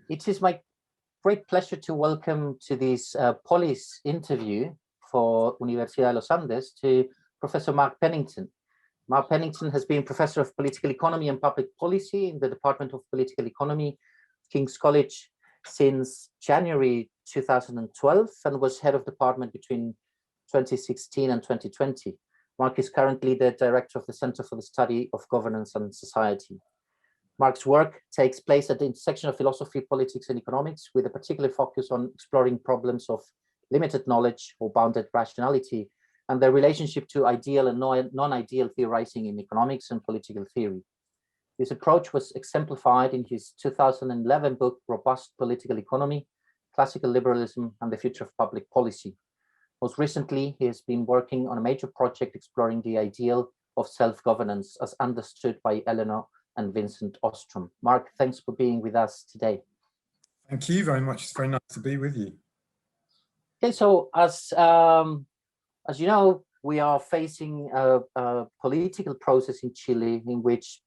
It is my great pleasure to welcome to this Polis interview for Universidad de los Andes to Professor Mark Pennington. Mark Pennington has been Professor of Political Economy and Public Policy in the Department of Political Economy, King's College, since January 2012 and was head of department between 2016 and 2020. Mark is currently the director of the Center for the Study of Governance and Society. Mark's work takes place at the intersection of philosophy, politics, and economics, with a particular focus on exploring problems of limited knowledge or bounded rationality and their relationship to ideal and non-ideal theorizing in economics and political theory. This approach was exemplified in his 2011 book, Robust Political Economy, Classical Liberalism and the Future of Public Policy. Most recently, he has been working on a major project exploring the ideal of self-governance as understood by Eleanor and Vincent Ostrom. Mark, thanks for being with us today. Thank you very much. It's very nice to be with you. Okay, so as you know, we are facing a political process in Chile in which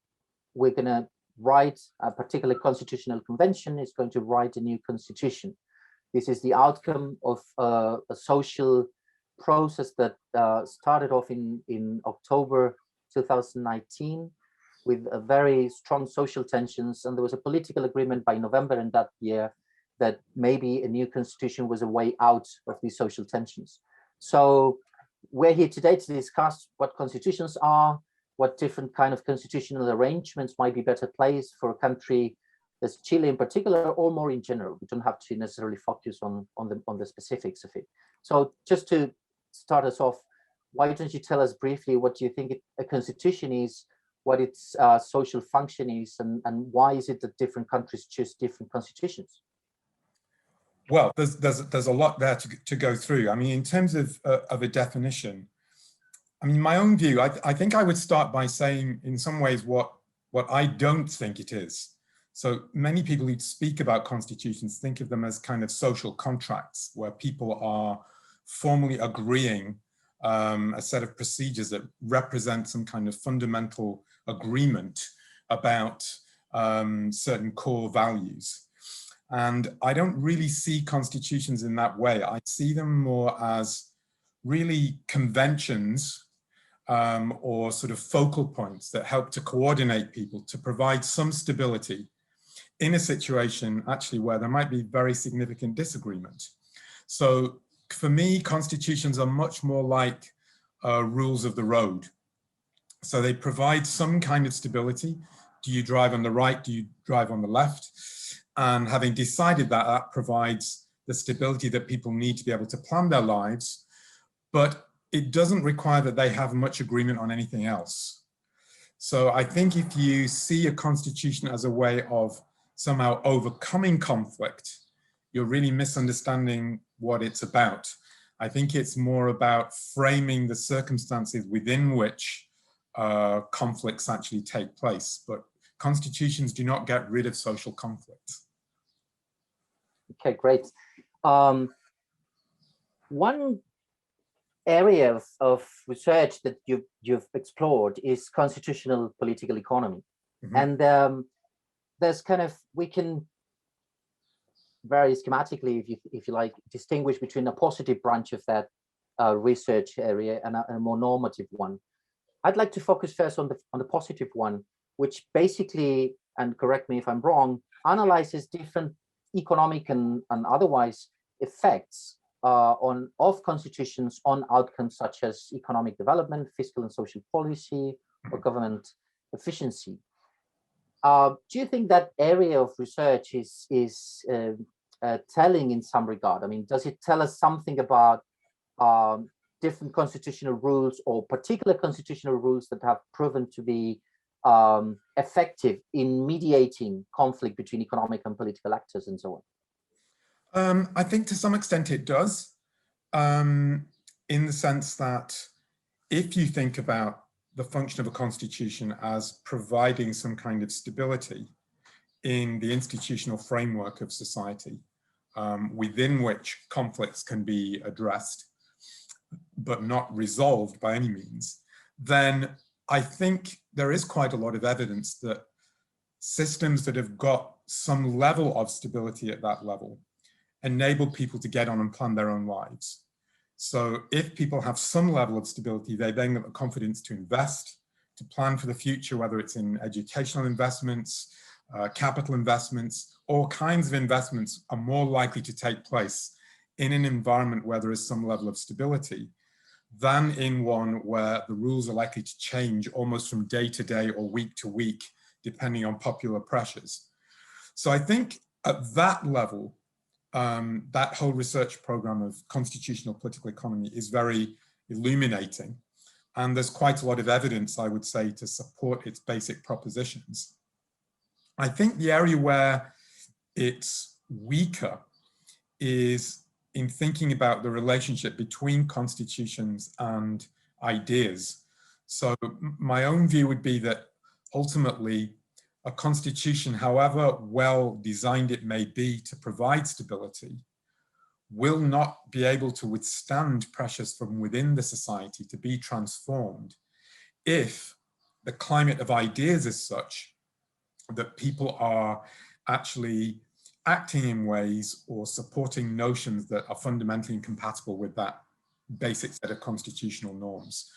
we're going to write a particular constitutional convention is going to write a new constitution. This is the outcome of a social process that started off in October 2019 with a very strong social tensions, and there was a political agreement by November in that year that maybe a new constitution was a way out of these social tensions. So we're here today to discuss what constitutions are, what different kind of constitutional arrangements might be better placed for a country as Chile in particular, or more in general. We don't have to necessarily focus on the specifics of it. So just to start us off, why don't you tell us briefly what you think a constitution is, what its social function is, and why is it that different countries choose different constitutions? Well, there's a lot there to go through. I mean, in terms of a definition, I mean, my own view, I think I would start by saying in some ways what I don't think it is. So many people who speak about constitutions think of them as kind of social contracts where people are formally agreeing a set of procedures that represent some kind of fundamental agreement about certain core values. And I don't really see constitutions in that way. I see them more as really conventions or sort of focal points that help to coordinate people, to provide some stability in a situation actually where there might be very significant disagreement. So for me, constitutions are much more like rules of the road. So they provide some kind of stability. Do you drive on the right? Do you drive on the left? And having decided that, that provides the stability that people need to be able to plan their lives, but it doesn't require that they have much agreement on anything else. So I think if you see a constitution as a way of somehow overcoming conflict, you're really misunderstanding what it's about. I think it's more about framing the circumstances within which conflicts actually take place, but constitutions do not get rid of social conflict. Okay, great. One area of research that you've explored is constitutional political economy. Mm-hmm. And there's kind of, we can very schematically, if you like, distinguish between a positive branch of that research area and a more normative one. I'd like to focus first on the positive one, which basically, and correct me if I'm wrong, analyzes different economic and otherwise effects of constitutions on outcomes such as economic development, fiscal and social policy, or government efficiency. Do you think that area of research is telling in some regard? I mean, does it tell us something about different constitutional rules or particular constitutional rules that have proven to be effective in mediating conflict between economic and political actors and so on? I think to some extent it does, in the sense that if you think about the function of a constitution as providing some kind of stability in the institutional framework of society, within which conflicts can be addressed, but not resolved by any means, then I think there is quite a lot of evidence that systems that have got some level of stability at that level enable people to get on and plan their own lives. So if people have some level of stability, they then have the confidence to invest, to plan for the future, whether it's in educational investments, capital investments, all kinds of investments are more likely to take place in an environment where there is some level of stability than in one where the rules are likely to change almost from day to day or week to week, depending on popular pressures. So I think at that level, that whole research program of constitutional political economy is very illuminating. And there's quite a lot of evidence, I would say, to support its basic propositions. I think the area where it's weaker is in thinking about the relationship between constitutions and ideas. So my own view would be that ultimately a constitution, however well designed it may be to provide stability, will not be able to withstand pressures from within the society to be transformed if the climate of ideas is such that people are actually acting in ways or supporting notions that are fundamentally incompatible with that basic set of constitutional norms.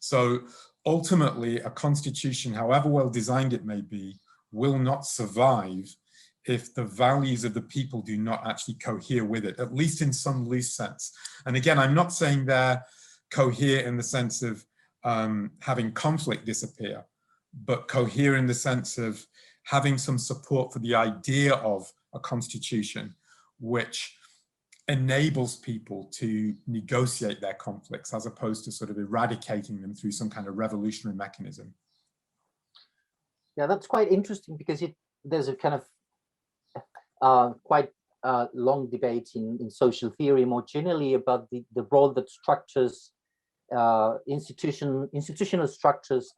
So ultimately, a constitution, however well designed it may be, will not survive if the values of the people do not actually cohere with it, at least in some loose sense. And again, I'm not saying they're cohere in the sense of having conflict disappear, but cohere in the sense of having some support for the idea of a constitution which enables people to negotiate their conflicts as opposed to sort of eradicating them through some kind of revolutionary mechanism. Yeah, that's quite interesting because there's a kind of quite long debate in social theory more generally about the role that structures, institutional structures,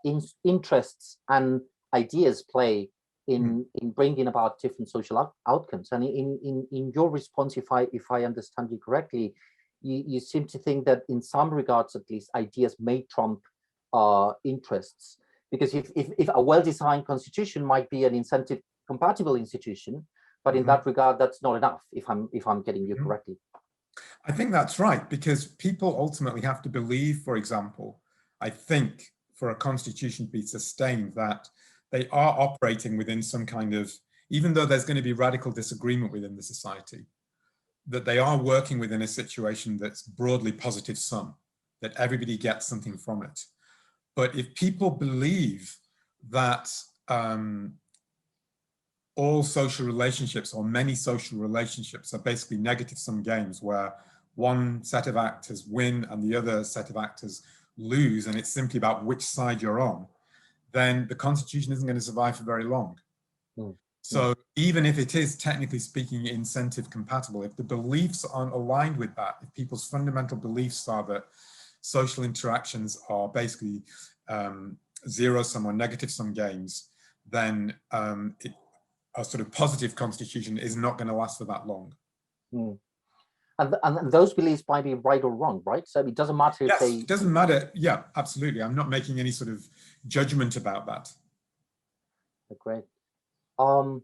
interests and ideas play in bringing about different social outcomes. And in your response, if I understand you correctly, you seem to think that in some regards, at least, ideas may trump interests. Because if a well-designed constitution might be an incentive-compatible institution, but in that regard, that's not enough, if I'm getting you correctly. I think that's right, because people ultimately have to believe, for example, I think for a constitution to be sustained, that they are operating within some kind of, even though there's going to be radical disagreement within the society, that they are working within a situation that's broadly positive sum, that everybody gets something from it. But if people believe that all social relationships or many social relationships are basically negative sum games where one set of actors win and the other set of actors lose, and it's simply about which side you're on, then the constitution isn't going to survive for very long. So even if it is technically speaking incentive compatible, if the beliefs aren't aligned with that, if people's fundamental beliefs are that social interactions are basically zero sum or negative sum games, then a sort of positive constitution is not going to last for that long. And those beliefs might be right or wrong, right? So it doesn't matter if it doesn't matter. Yeah, absolutely. I'm not making any sort of judgment about that. Great. One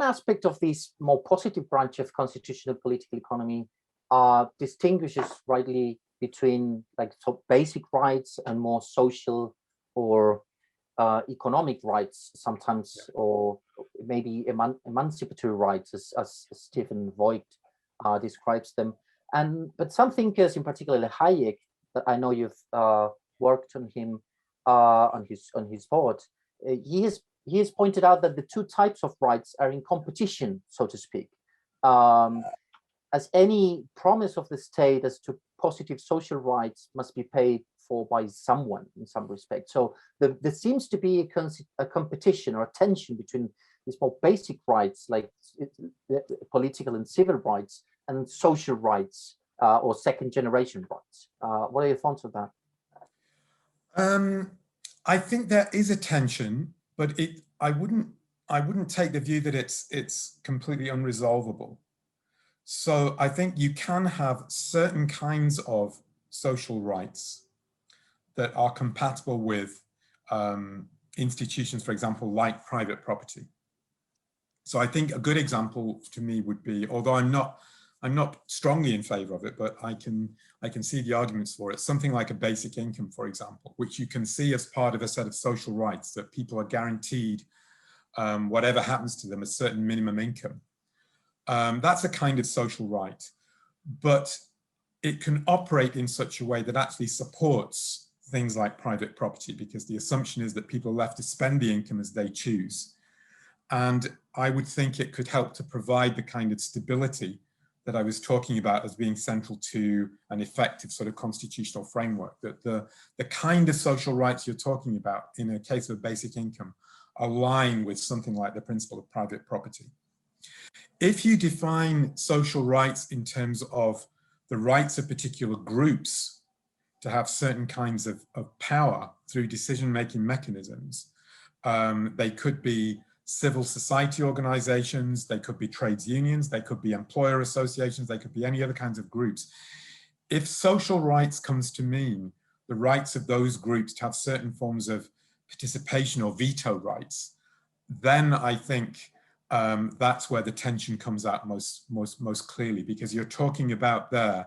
aspect of this more positive branch of constitutional political economy distinguishes rightly between basic rights and more social or economic rights sometimes, or maybe emancipatory rights, as Stephen Voigt describes them. But some thinkers, in particular Hayek, that I know you've worked on him on his thought, he has pointed out that the two types of rights are in competition, so to speak. As any promise of the state as to positive social rights must be paid for by someone in some respect. So there seems to be a competition or a tension between these more basic rights, like political and civil rights, and social rights or second generation rights. What are your thoughts on that? I think there is a tension, but I wouldn't take the view that it's completely unresolvable. So I think you can have certain kinds of social rights that are compatible with institutions, for example, like private property. So I think a good example to me would be, although I'm not strongly in favor of it, but I can see the arguments for it, something like a basic income, for example, which you can see as part of a set of social rights, that people are guaranteed whatever happens to them, a certain minimum income. That's a kind of social right, but it can operate in such a way that actually supports things like private property, because the assumption is that people are left to spend the income as they choose. And I would think it could help to provide the kind of stability that I was talking about as being central to an effective sort of constitutional framework, that the kind of social rights you're talking about in a case of basic income align with something like the principle of private property. If you define social rights in terms of the rights of particular groups to have certain kinds of power through decision-making mechanisms, they could be civil society organizations, they could be trades unions, they could be employer associations, they could be any other kinds of groups. If social rights comes to mean the rights of those groups to have certain forms of participation or veto rights, then I think that's where the tension comes out most clearly, because you're talking about there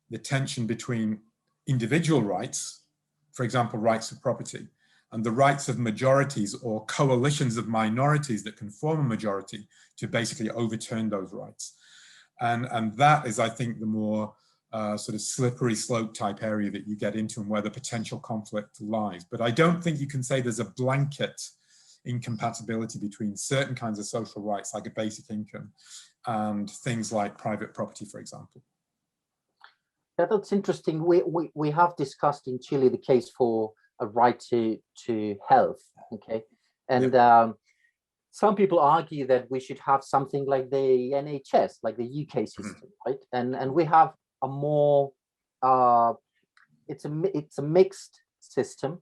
the tension between individual rights, for example, rights of property, and the rights of majorities or coalitions of minorities that can form a majority to basically overturn those rights. And that is, I think, the more sort of slippery slope type area that you get into and where the potential conflict lies. But I don't think you can say there's a blanket incompatibility between certain kinds of social rights, like a basic income, and things like private property, for example. Yeah, that's interesting. We have discussed in Chile the case for a right to health, okay? And yep. Some people argue that we should have something like the NHS, like the UK system, right? And we have a more, it's a mixed system,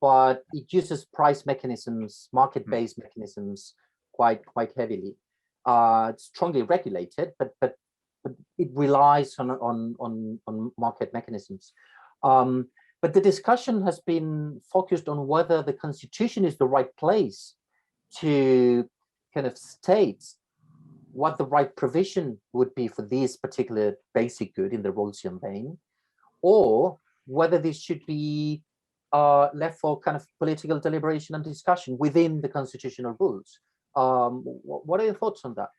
but it uses price mechanisms, market-based mechanisms quite heavily. It's strongly regulated, but it relies on market mechanisms. But the discussion has been focused on whether the Constitution is the right place to kind of state what the right provision would be for this particular basic good in the Rawlsian vein, or whether this should be left for kind of political deliberation and discussion within the constitutional rules. What are your thoughts on that?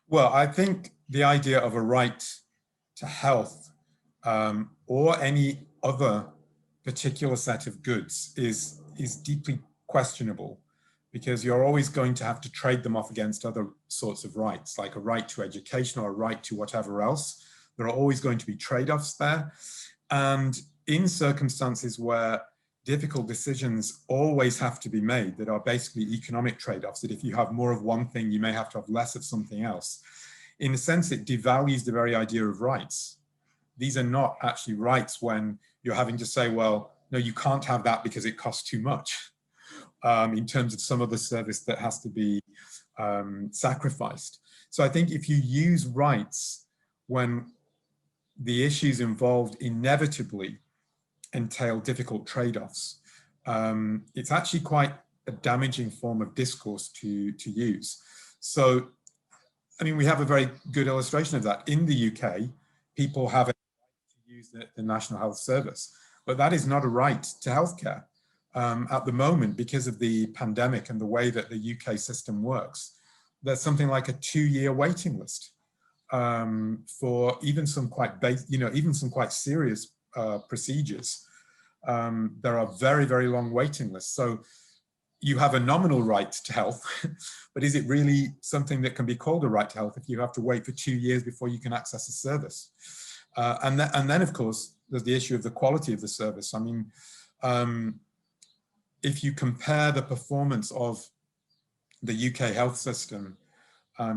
Well, I think the idea of a right to health or any other particular set of goods is deeply questionable, because you're always going to have to trade them off against other sorts of rights, like a right to education or a right to whatever else. There are always going to be trade-offs there. And in circumstances where difficult decisions always have to be made that are basically economic trade-offs, that if you have more of one thing, you may have to have less of something else. In a sense, it devalues the very idea of rights. These are not actually rights when you're having to say, well, no, you can't have that because it costs too much in terms of some of the service that has to be sacrificed. So I think if you use rights when the issues involved inevitably entail difficult trade-offs, it's actually quite a damaging form of discourse to use. So, I mean, we have a very good illustration of that. In the UK, people have a right to use the National Health Service, but that is not a right to healthcare. At the moment, because of the pandemic and the way that the UK system works, there's something like a 2-year waiting list for even some quite even some quite serious procedures. There are very, very long waiting lists. So you have a nominal right to health, but is it really something that can be called a right to health if you have to wait for 2 years before you can access a service? And then, of course, there's the issue of the quality of the service. I mean, if you compare the performance of the UK health system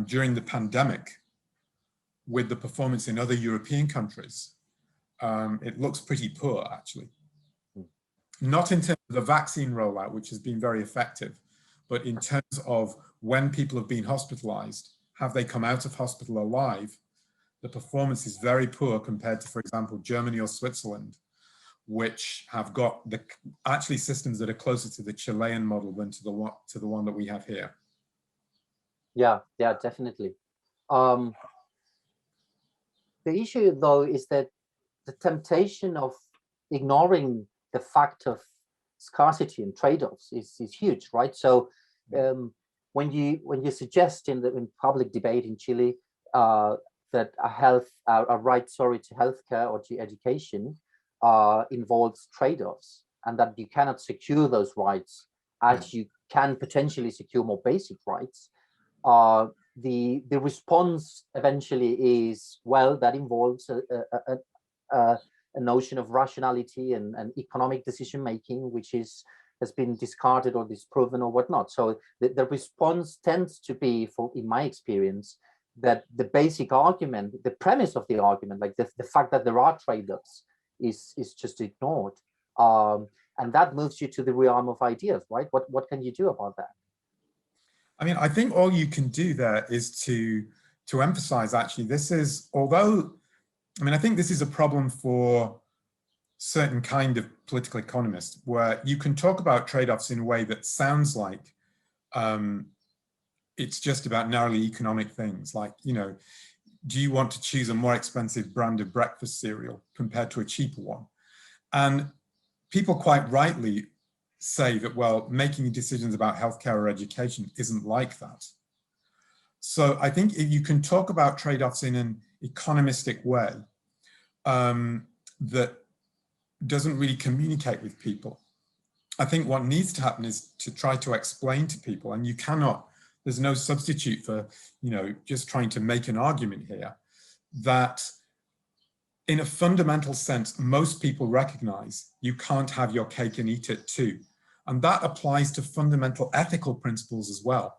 during the pandemic with the performance in other European countries, it looks pretty poor, actually. Not in terms of the vaccine rollout, which has been very effective, but in terms of when people have been hospitalized, have they come out of hospital alive? The performance is very poor compared to, for example, Germany or Switzerland, which have got actually systems that are closer to the Chilean model than to the one that we have here. Yeah, yeah, definitely. The issue, though, is that the temptation of ignoring the fact of scarcity and trade-offs is huge, right? So when you suggest in public debate in Chile that a right, to healthcare or to education involves trade-offs, and that you cannot secure those rights as you can potentially secure more basic rights, the response eventually is, well, that involves a notion of rationality and economic decision making, which has been discarded or disproven or whatnot. So the response tends to be, in my experience, that the basic argument, the premise of the argument, like the fact that there are trade-offs, is just ignored. And that moves you to the realm of ideas, right? What can you do about that? I mean, I think all you can do there is to emphasize, actually, this is, although, I mean, I think this is a problem for certain kind of political economists, where you can talk about trade-offs in a way that sounds like it's just about narrowly economic things, like, you know, do you want to choose a more expensive brand of breakfast cereal compared to a cheaper one? And people quite rightly say that, well, making decisions about healthcare or education isn't like that. So I think if you can talk about trade-offs in an economistic way that doesn't really communicate with people, I think what needs to happen is to try to explain to people, and you cannot, there's no substitute for, you know, just trying to make an argument here, that in a fundamental sense, most people recognize you can't have your cake and eat it too. And that applies to fundamental ethical principles as well.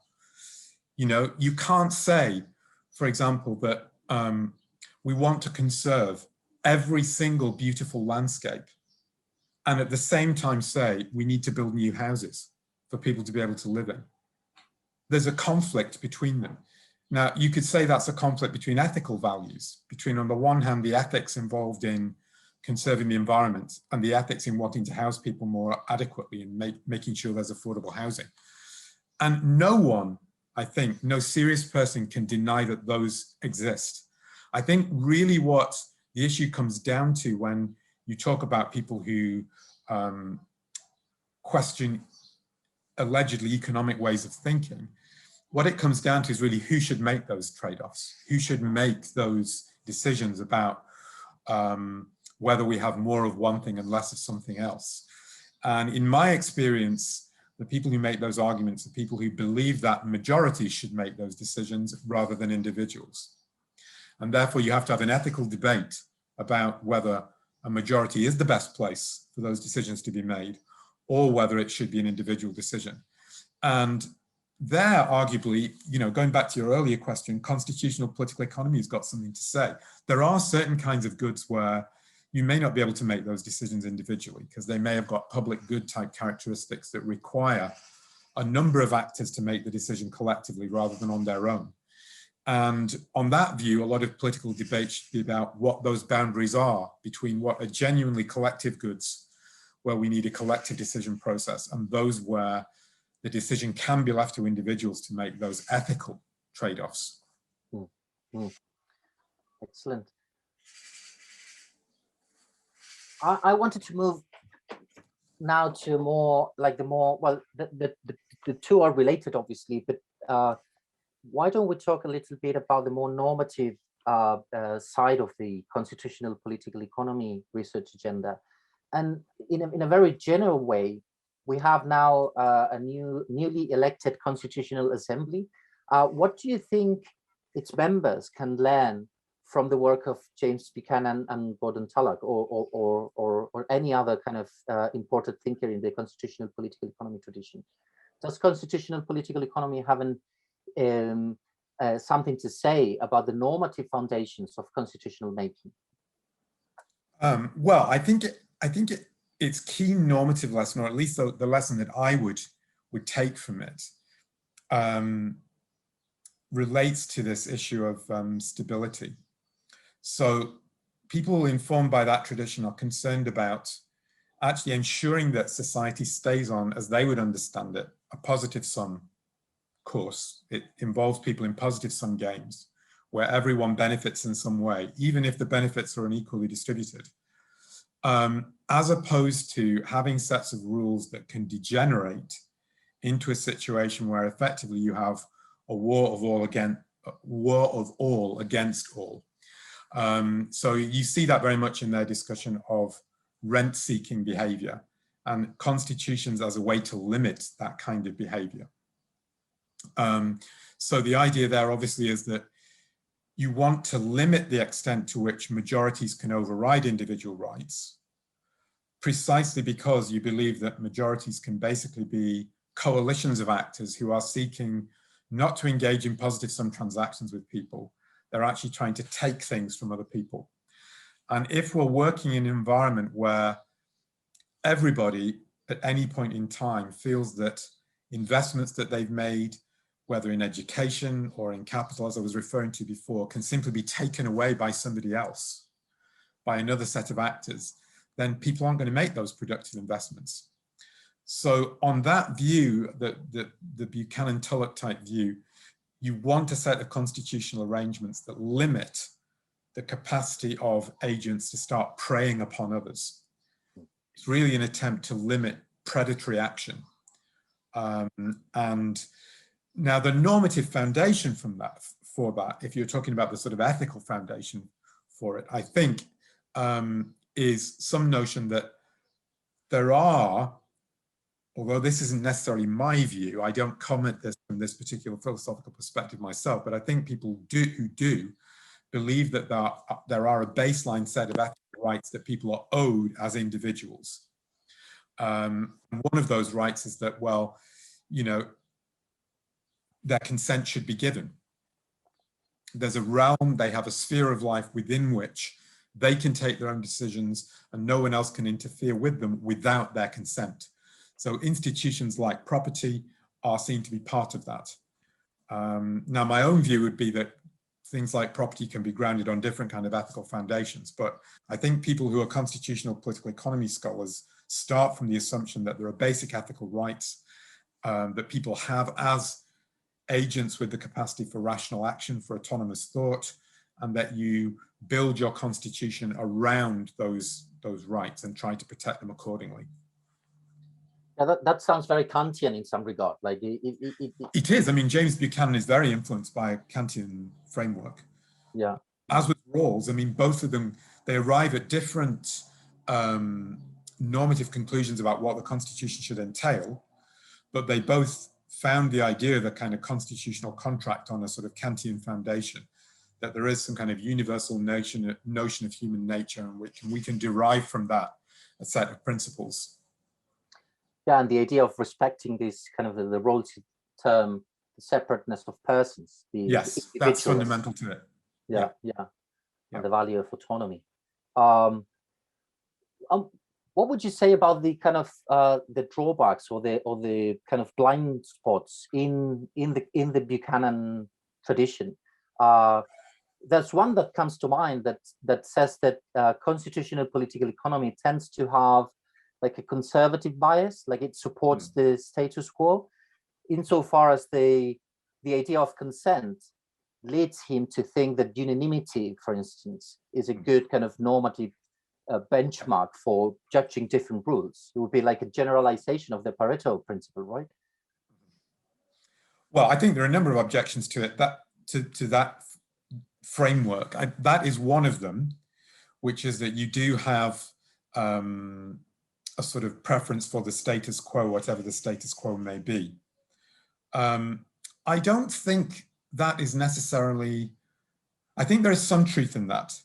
You know, you can't say, for example, that we want to conserve every single beautiful landscape and at the same time say we need to build new houses for people to be able to live in. There's a conflict between them. Now, you could say that's a conflict between ethical values, between, on the one hand, the ethics involved in conserving the environment and the ethics in wanting to house people more adequately and making sure there's affordable housing. And no one, I think, no serious person can deny that those exist. I think really what the issue comes down to when you talk about people who question allegedly economic ways of thinking, what it comes down to is really who should make those trade-offs, who should make those decisions about whether we have more of one thing and less of something else. And in my experience, the people who make those arguments are people who believe that majorities should make those decisions rather than individuals. And therefore you have to have an ethical debate about whether a majority is the best place for those decisions to be made, or whether it should be an individual decision. And there, arguably, you know, going back to your earlier question, constitutional political economy has got something to say. There are certain kinds of goods where you may not be able to make those decisions individually because they may have got public good type characteristics that require a number of actors to make the decision collectively rather than on their own. And on that view, a lot of political debate should be about what those boundaries are between what are genuinely collective goods, where we need a collective decision process, and those where the decision can be left to individuals to make those ethical trade-offs. Excellent. I wanted to move now to more like the two are related, obviously, but why don't we talk a little bit about the more normative side of the constitutional political economy research agenda? And in a very general way, we have now a newly elected Constitutional Assembly. What do you think its members can learn from the work of James Buchanan and Gordon Tullock, or any other kind of important thinker in the constitutional political economy tradition? Does constitutional political economy have something to say about the normative foundations of constitutional making? Well, I think its key normative lesson, or at least the lesson that I would take from it, relates to this issue of stability. So people informed by that tradition are concerned about actually ensuring that society stays on, as they would understand it, a positive sum course. It involves people in positive sum games where everyone benefits in some way, even if the benefits are unequally distributed, as opposed to having sets of rules that can degenerate into a situation where effectively you have a war of all against all. So you see that very much in their discussion of rent-seeking behavior and constitutions as a way to limit that kind of behavior. So the idea there obviously is that you want to limit the extent to which majorities can override individual rights, precisely because you believe that majorities can basically be coalitions of actors who are seeking not to engage in positive sum transactions with people. They're actually trying to take things from other people. And if we're working in an environment where everybody at any point in time feels that investments that they've made, whether in education or in capital, as I was referring to before, can simply be taken away by somebody else, by another set of actors, then people aren't going to make those productive investments. So on that view, the Buchanan-Tulloch type view, you want a set of constitutional arrangements that limit the capacity of agents to start preying upon others. It's really an attempt to limit predatory action. And now the normative foundation for that, if you're talking about the sort of ethical foundation for it, I think is some notion that there are, although this isn't necessarily my view, I don't comment this from this particular philosophical perspective myself, but I think people who do believe that there are a baseline set of ethical rights that people are owed as individuals. And one of those rights is that, well, you know, their consent should be given. There's a realm, they have a sphere of life within which they can take their own decisions and no one else can interfere with them without their consent. So institutions like property are seen to be part of that. Now, my own view would be that things like property can be grounded on different kind of ethical foundations, but I think people who are constitutional political economy scholars start from the assumption that there are basic ethical rights that people have as agents with the capacity for rational action, for autonomous thought, and that you build your constitution around those rights and try to protect them accordingly. Yeah, that sounds very Kantian in some regard. Like it is. I mean, James Buchanan is very influenced by a Kantian framework. Yeah. As with Rawls, I mean, both of them, they arrive at different normative conclusions about what the Constitution should entail, but they both found the idea of a kind of constitutional contract on a sort of Kantian foundation, that there is some kind of universal notion of human nature, and we can derive from that a set of principles. Yeah, and the idea of respecting this kind of the Rawls term, the separateness of persons. Yes, that's fundamental to it. Yeah. And the value of autonomy. What would you say about the kind of the drawbacks or the kind of blind spots in the Buchanan tradition? There's one that comes to mind that says that constitutional political economy tends to have like a conservative bias, like it supports the status quo, insofar as the idea of consent leads him to think that unanimity, for instance, is a good kind of normative benchmark for judging different rules. It would be like a generalization of the Pareto principle, right? Well, I think there are a number of objections to it, to that framework. That is one of them, which is that you do have a sort of preference for the status quo, whatever the status quo may be. I don't think that is necessarily, I think there is some truth in that,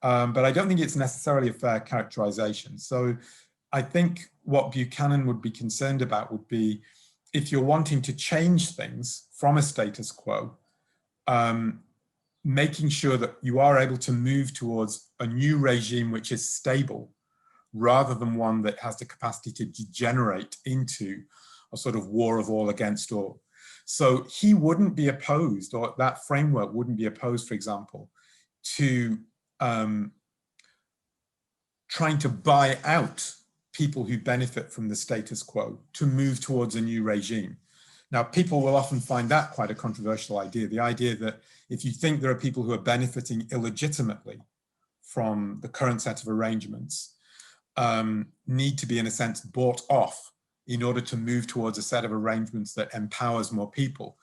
but I don't think it's necessarily a fair characterization. So I think what Buchanan would be concerned about would be if you're wanting to change things from a status quo, making sure that you are able to move towards a new regime which is stable, rather than one that has the capacity to degenerate into a sort of war of all against all. So he wouldn't be opposed, or that framework wouldn't be opposed, for example, to trying to buy out people who benefit from the status quo to move towards a new regime. Now, people will often find that quite a controversial idea, the idea that if you think there are people who are benefiting illegitimately from the current set of arrangements, need to be, in a sense, bought off in order to move towards a set of arrangements that empowers more people.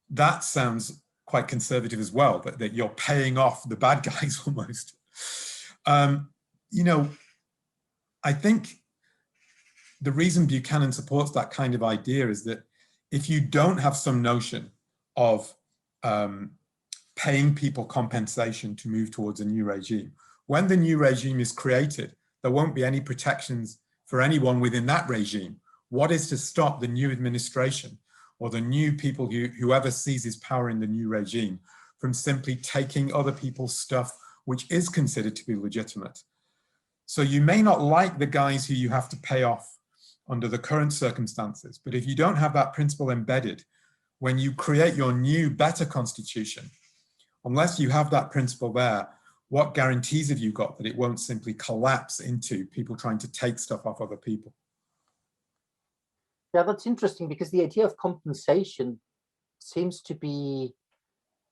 That sounds quite conservative as well, that you're paying off the bad guys almost. You know, I think the reason Buchanan supports that kind of idea is that if you don't have some notion of paying people compensation to move towards a new regime, when the new regime is created, there won't be any protections for anyone within that regime. What is to stop the new administration or the new people, whoever seizes power in the new regime, from simply taking other people's stuff, which is considered to be legitimate? So you may not like the guys who you have to pay off under the current circumstances, but if you don't have that principle embedded, when you create your new, better constitution, unless you have that principle there, what guarantees have you got that it won't simply collapse into people trying to take stuff off other people? Yeah, that's interesting, because the idea of compensation seems to be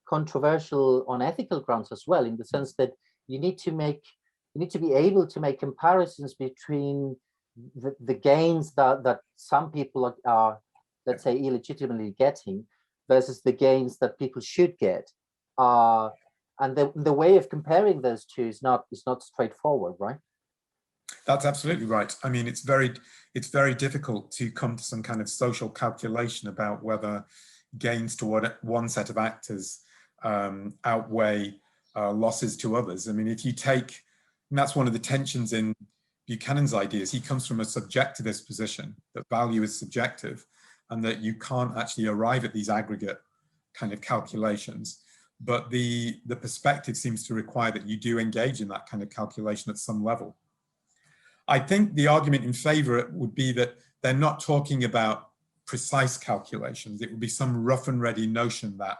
controversial on ethical grounds as well, in the sense that you need to be able to make comparisons between the gains that some people are, let's say, illegitimately getting versus the gains that people should get. And the way of comparing those two is not straightforward, right? That's absolutely right. I mean, it's very difficult to come to some kind of social calculation about whether gains to one set of actors outweigh losses to others. I mean, if you take, and that's one of the tensions in Buchanan's ideas, he comes from a subjectivist position, that value is subjective and that you can't actually arrive at these aggregate kind of calculations. But the perspective seems to require that you do engage in that kind of calculation at some level. I think the argument in favor would be that they're not talking about precise calculations. It would be some rough and ready notion that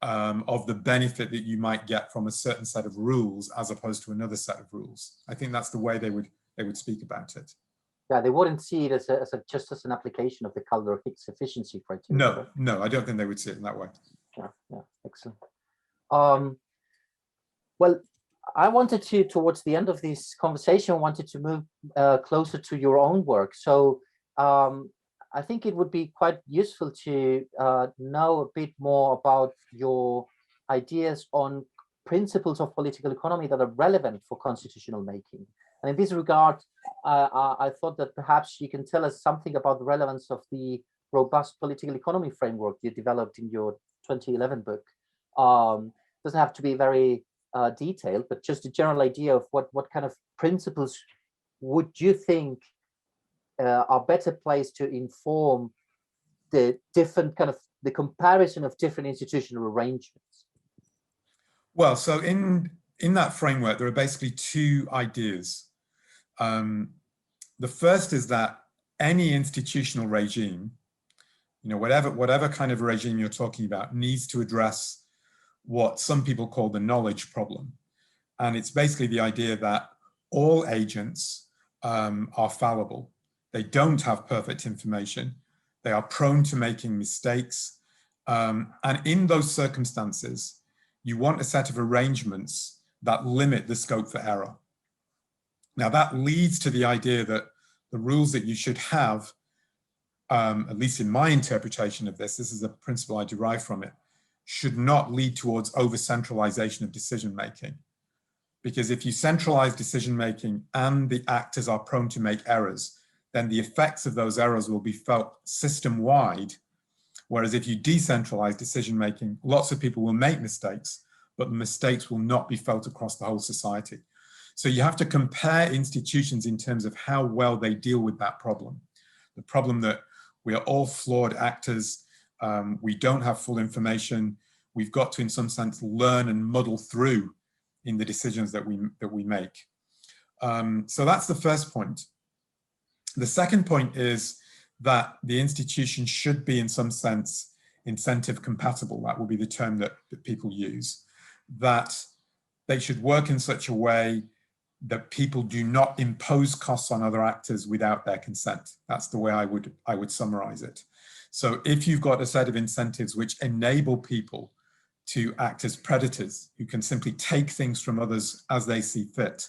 of the benefit that you might get from a certain set of rules as opposed to another set of rules. I think that's the way they would speak about it. Yeah, they wouldn't see it just as an application of the calorific sufficiency criteria. No, I don't think they would see it in that way. Yeah, excellent. Well, I wanted to, towards the end of this conversation, wanted to move closer to your own work. So I think it would be quite useful to know a bit more about your ideas on principles of political economy that are relevant for constitutional making. And in this regard, I thought that perhaps you can tell us something about the relevance of the robust political economy framework you developed in your 2011 book. Doesn't have to be very detailed, but just a general idea of what kind of principles would you think are better placed to inform the different kind of the comparison of different institutional arrangements? Well, so in that framework, there are basically two ideas. The first is that any institutional regime, you know, whatever kind of regime you're talking about, needs to address what some people call the knowledge problem. And it's basically the idea that all agents are fallible. They don't have perfect information. They are prone to making mistakes. And in those circumstances, you want a set of arrangements that limit the scope for error. Now, that leads to the idea that the rules that you should have, at least in my interpretation of this is a principle I derive from it, should not lead towards over-centralization of decision-making. Because if you centralize decision-making and the actors are prone to make errors, then the effects of those errors will be felt system-wide. Whereas if you decentralize decision-making, lots of people will make mistakes, but the mistakes will not be felt across the whole society. So you have to compare institutions in terms of how well they deal with that problem. The problem that we are all flawed actors, we don't have full information, we've got to, in some sense, learn and muddle through in the decisions that we make. So that's the first point. The second point is that the institution should be, in some sense, incentive compatible. That will be the term that people use. That they should work in such a way that people do not impose costs on other actors without their consent. That's the way I would summarize it. So if you've got a set of incentives which enable people to act as predators, who can simply take things from others as they see fit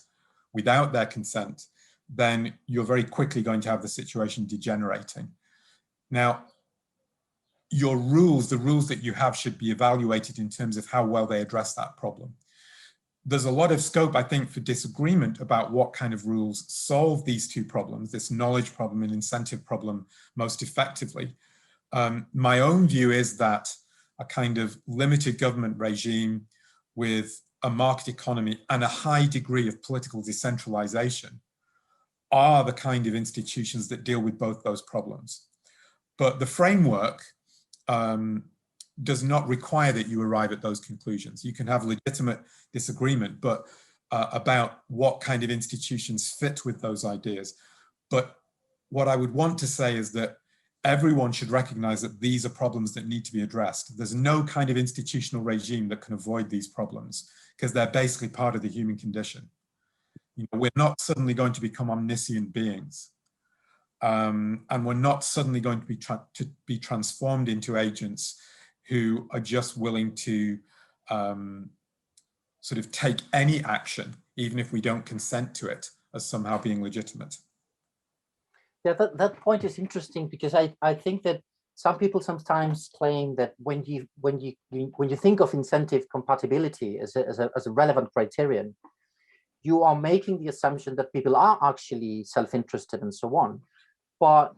without their consent, then you're very quickly going to have the situation degenerating. Now, your rules, the rules that you have, should be evaluated in terms of how well they address that problem. There's a lot of scope, I think, for disagreement about what kind of rules solve these two problems, this knowledge problem and incentive problem, most effectively. My own view is that a kind of limited government regime with a market economy and a high degree of political decentralization are the kind of institutions that deal with both those problems. But the framework does not require that you arrive at those conclusions. You can have legitimate disagreement, but about what kind of institutions fit with those ideas. But what I would want to say is that everyone should recognize that these are problems that need to be addressed. There's no kind of institutional regime that can avoid these problems because they're basically part of the human condition. You know, we're not suddenly going to become omniscient beings. And we're not suddenly going to be transformed into agents who are just willing to sort of take any action, even if we don't consent to it, as somehow being legitimate. Yeah, that point is interesting because I think that some people sometimes claim that when you think of incentive compatibility as a relevant criterion, you are making the assumption that people are actually self-interested and so on. But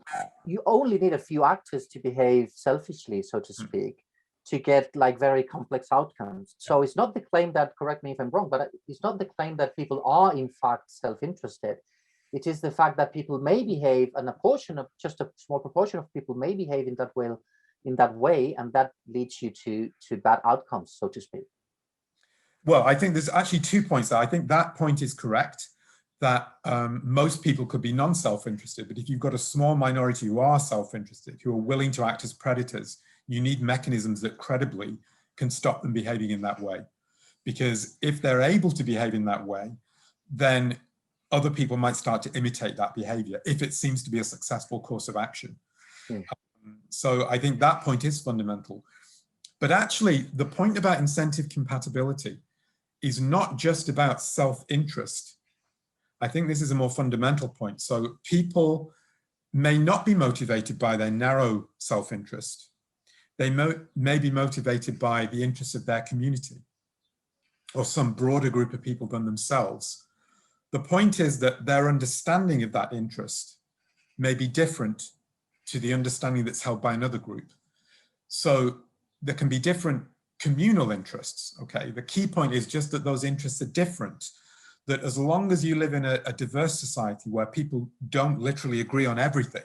you only need a few actors to behave selfishly, so to speak, to get like very complex outcomes. So it's not the claim that, correct me if I'm wrong, but it's not the claim that people are in fact self-interested. It is the fact that people may behave, and just a small proportion of people may behave in that way, and that leads you to bad outcomes, so to speak. Well, I think there's actually 2 points there. I think that point is correct, that most people could be non-self-interested, but if you've got a small minority who are self-interested, who are willing to act as predators, you need mechanisms that credibly can stop them behaving in that way. Because if they're able to behave in that way, then other people might start to imitate that behavior if it seems to be a successful course of action. So I think that point is fundamental. But actually, the point about incentive compatibility is not just about self-interest. I think this is a more fundamental point. So people may not be motivated by their narrow self-interest. They may be motivated by the interests of their community or some broader group of people than themselves. The point is that their understanding of that interest may be different to the understanding that's held by another group. So there can be different communal interests, okay? The key point is just that those interests are different, that as long as you live in a diverse society where people don't literally agree on everything,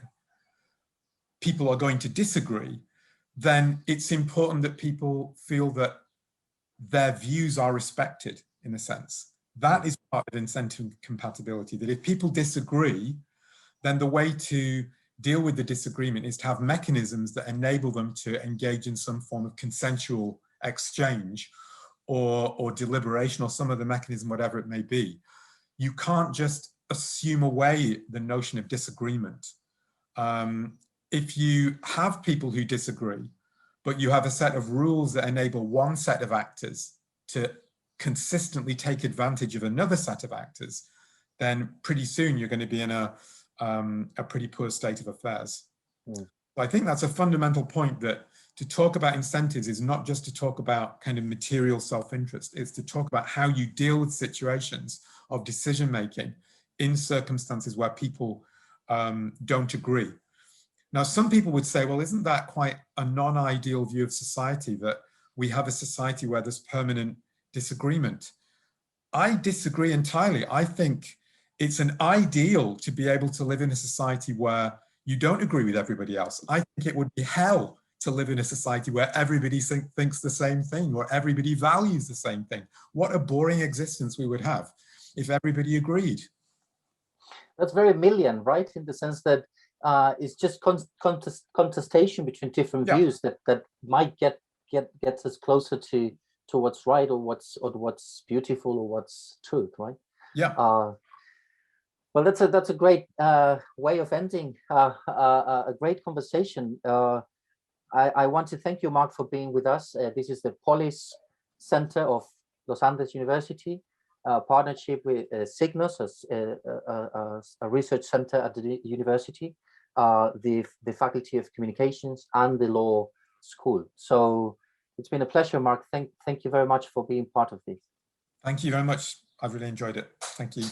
people are going to disagree, then it's important that people feel that their views are respected, in a sense. That is part of incentive compatibility, that if people disagree, then the way to deal with the disagreement is to have mechanisms that enable them to engage in some form of consensual exchange or deliberation or some other mechanism, whatever it may be. You can't just assume away the notion of disagreement. If you have people who disagree, but you have a set of rules that enable one set of actors to consistently take advantage of another set of actors, then pretty soon you're going to be in a pretty poor state of affairs. So I think that's a fundamental point, that to talk about incentives is not just to talk about kind of material self-interest, it's to talk about how you deal with situations of decision-making in circumstances where people don't agree. Now, some people would say, well, isn't that quite a non-ideal view of society, that we have a society where there's permanent disagreement? I disagree entirely. I think it's an ideal to be able to live in a society where you don't agree with everybody else. I think it would be hell to live in a society where everybody thinks the same thing, where everybody values the same thing. What a boring existence we would have if everybody agreed. That's very Millian, right? In the sense that it's just contestation between different views that might get us closer to what's right or what's beautiful or what's truth, right? Yeah. Well, that's a great way of ending a great conversation. I want to thank you, Mark, for being with us. This is the Polis Center of Los Andes University, partnership with Signos, a research center at the university, the Faculty of Communications, and the Law School. So it's been a pleasure, Mark. Thank you very much for being part of this. Thank you very much. I've really enjoyed it. Thank you.